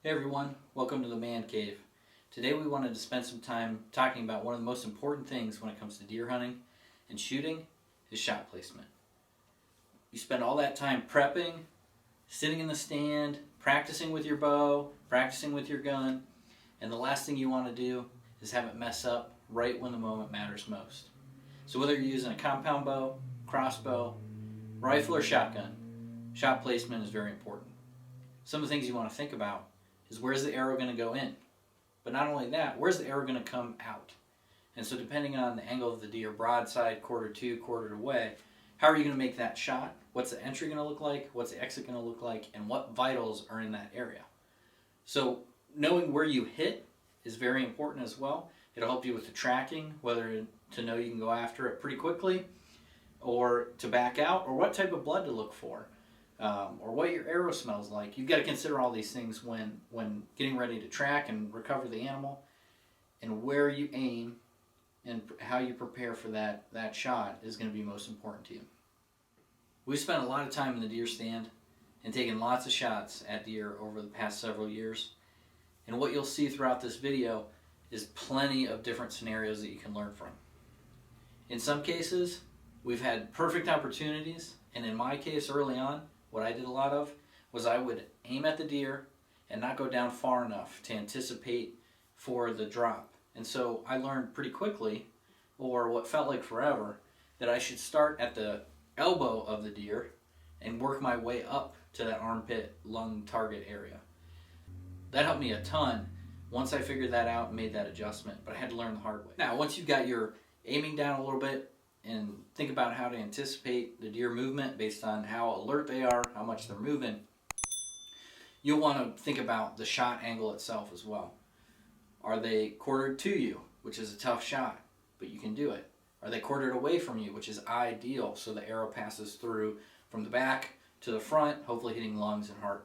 Hey everyone, welcome to the Man Cave. Today we wanted to spend some time talking about one of the most important things when it comes to deer hunting and shooting is shot placement. You spend all that time prepping, sitting in the stand, practicing with your bow, practicing with your gun, and the last thing you want to do is have it mess up right when the moment matters most. So whether you're using a compound bow, crossbow, rifle, or shotgun, shot placement is very important. Some of the things you want to think about is where's the arrow going to go in? But not only that, where's the arrow going to come out? And so depending on the angle of the deer, broadside, quarter to, quarter away, how are you going to make that shot? What's the entry going to look like? What's the exit going to look like? And what vitals are in that area? So knowing where you hit is very important as well. It'll help you with the tracking, whether to know you can go after it pretty quickly or to back out, or what type of blood to look for. Or what your arrow smells like. You've got to consider all these things when getting ready to track and recover the animal, and where you aim and how you prepare for that shot is going to be most important to you. We've spent a lot of time in the deer stand and taken lots of shots at deer over the past several years, and what you'll see throughout this video is plenty of different scenarios that you can learn from. In some cases, we've had perfect opportunities, and in my case early on, what I did a lot of was I would aim at the deer and not go down far enough to anticipate for the drop. And so I learned pretty quickly, or what felt like forever, that I should start at the elbow of the deer and work my way up to that armpit, lung target area. That helped me a ton once I figured that out and made that adjustment, but I had to learn the hard way. Now, once you've got your aiming down a little bit, and think about how to anticipate the deer movement based on how alert they are, how much they're moving, you'll want to think about the shot angle itself as well. Are they quartered to you, which is a tough shot, but you can do it? Are they quartered away from you, which is ideal, so the arrow passes through from the back to the front, hopefully hitting lungs and heart?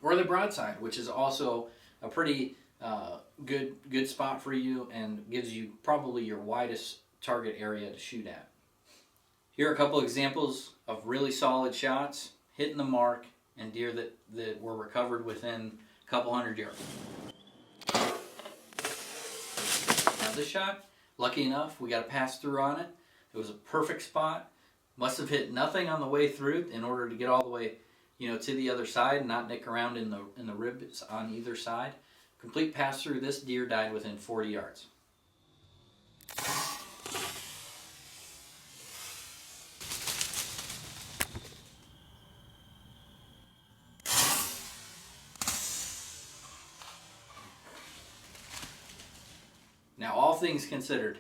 Or the broadside, which is also a pretty good spot for you and gives you probably your widest target area to shoot at. Here are a couple examples of really solid shots, hitting the mark, and deer that were recovered within a couple hundred yards. Now this shot, lucky enough, we got a pass through on it. It was a perfect spot. Must have hit nothing on the way through in order to get all the way, to the other side and not nick around in the ribs on either side. Complete pass through. This deer died within 40 yards. Now, all things considered,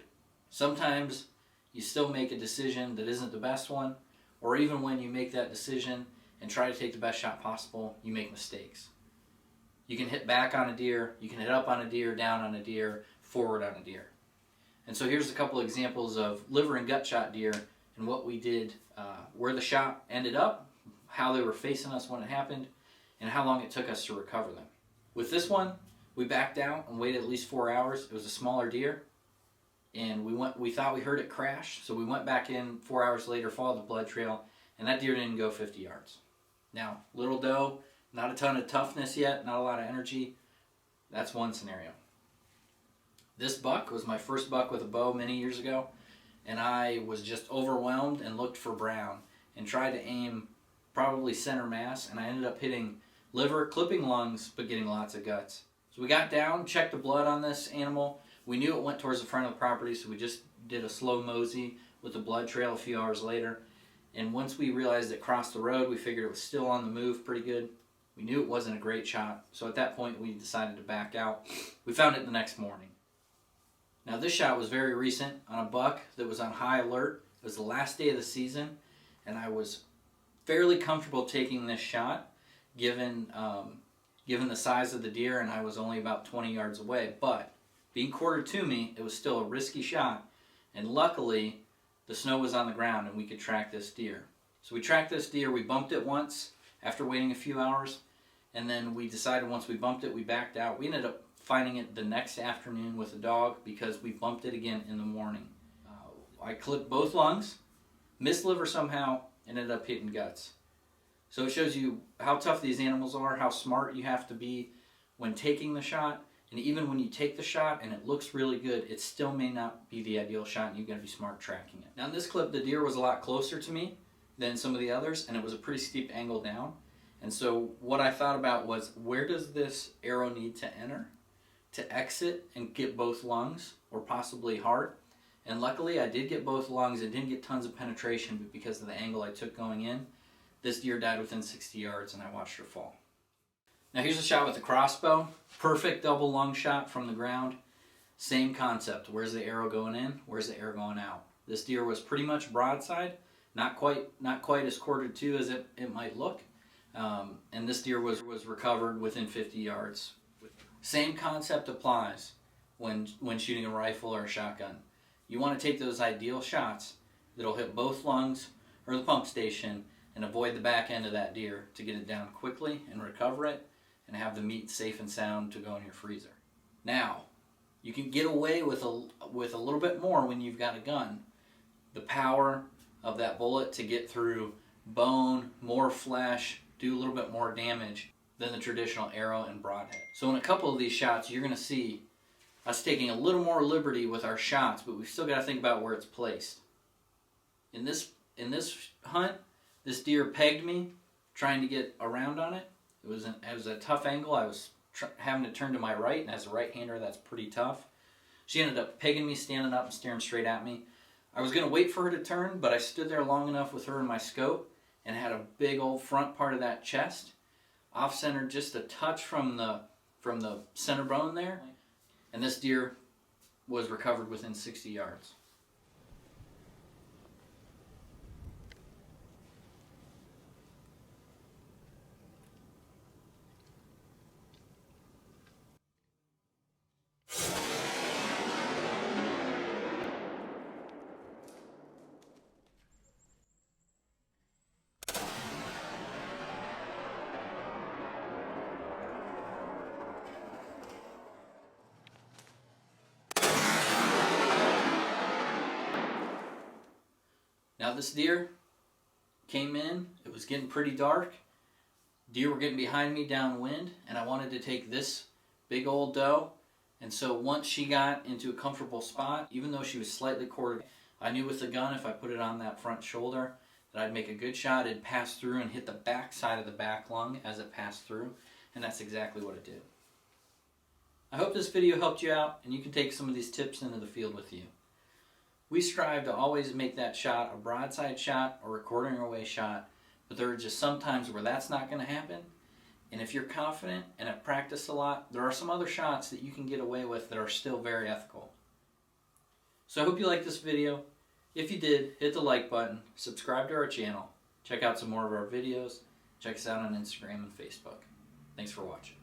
sometimes you still make a decision that isn't the best one, or even when you make that decision and try to take the best shot possible, you make mistakes. You can hit back on a deer, you can hit up on a deer, down on a deer, forward on a deer. And so here's a couple examples of liver and gut shot deer and what we did, where the shot ended up, how they were facing us when it happened, and how long it took us to recover them. With this one, we backed out and waited at least 4 hours. It was a smaller deer, and we thought we heard it crash, so we went back in 4 hours later, followed the blood trail, and that deer didn't go 50 yards. Now, little doe, not a ton of toughness yet, not a lot of energy. That's one scenario. This buck was my first buck with a bow many years ago, and I was just overwhelmed and looked for brown and tried to aim probably center mass, and I ended up hitting liver, clipping lungs, but getting lots of guts. So we got down, checked the blood on this animal. We knew it went towards the front of the property, so we just did a slow mosey with the blood trail a few hours later. And once we realized it crossed the road, we figured it was still on the move pretty good. We knew it wasn't a great shot, so at that point we decided to back out. We found it the next morning. Now this shot was very recent on a buck that was on high alert. It was the last day of the season, and I was fairly comfortable taking this shot given the size of the deer, and I was only about 20 yards away. But being quartered to me, it was still a risky shot, and luckily the snow was on the ground and we could track this deer. So we tracked this deer, we bumped it once after waiting a few hours, and then we decided once we bumped it, we backed out. We ended up finding it the next afternoon with a dog because we bumped it again in the morning. I clipped both lungs, missed liver somehow, and ended up hitting guts. So it shows you how tough these animals are, how smart you have to be when taking the shot, and even when you take the shot and it looks really good, it still may not be the ideal shot, and you've got to be smart tracking it. Now in this clip, the deer was a lot closer to me than some of the others, and it was a pretty steep angle down. And so what I thought about was, where does this arrow need to enter to exit and get both lungs or possibly heart? And luckily I did get both lungs. It didn't get tons of penetration, but because of the angle I took going in, this deer died within 60 yards and I watched her fall. Now here's a shot with the crossbow. Perfect double lung shot from the ground. Same concept. Where's the arrow going in? Where's the arrow going out? This deer was pretty much broadside, not quite as quartered to as it might look. And this deer was recovered within 50 yards. Same concept applies when shooting a rifle or a shotgun. You want to take those ideal shots that'll hit both lungs or the pump station and avoid the back end of that deer to get it down quickly and recover it and have the meat safe and sound to go in your freezer. Now, you can get away with a little bit more when you've got a gun. The power of that bullet to get through bone, more flesh, do a little bit more damage than the traditional arrow and broadhead. So in a couple of these shots, you're going to see us taking a little more liberty with our shots, but we've still got to think about where it's placed. In this hunt, this deer pegged me trying to get around on it. It was a tough angle. I was having to turn to my right, and as a right-hander, that's pretty tough. She ended up pegging me, standing up and staring straight at me. I was going to wait for her to turn, but I stood there long enough with her in my scope and had a big old front part of that chest off-center just a touch from the center bone there, and this deer was recovered within 60 yards. Now this deer came in, it was getting pretty dark, deer were getting behind me downwind, and I wanted to take this big old doe, and so once she got into a comfortable spot, even though she was slightly quartered, I knew with the gun if I put it on that front shoulder that I'd make a good shot. It'd pass through and hit the back side of the back lung as it passed through, and that's exactly what it did. I hope this video helped you out and you can take some of these tips into the field with you. We strive to always make that shot a broadside shot or a quartering away shot, but there are just some times where that's not going to happen. And if you're confident and have practiced a lot, there are some other shots that you can get away with that are still very ethical. So I hope you liked this video. If you did, hit the like button, subscribe to our channel, check out some more of our videos, check us out on Instagram and Facebook. Thanks for watching.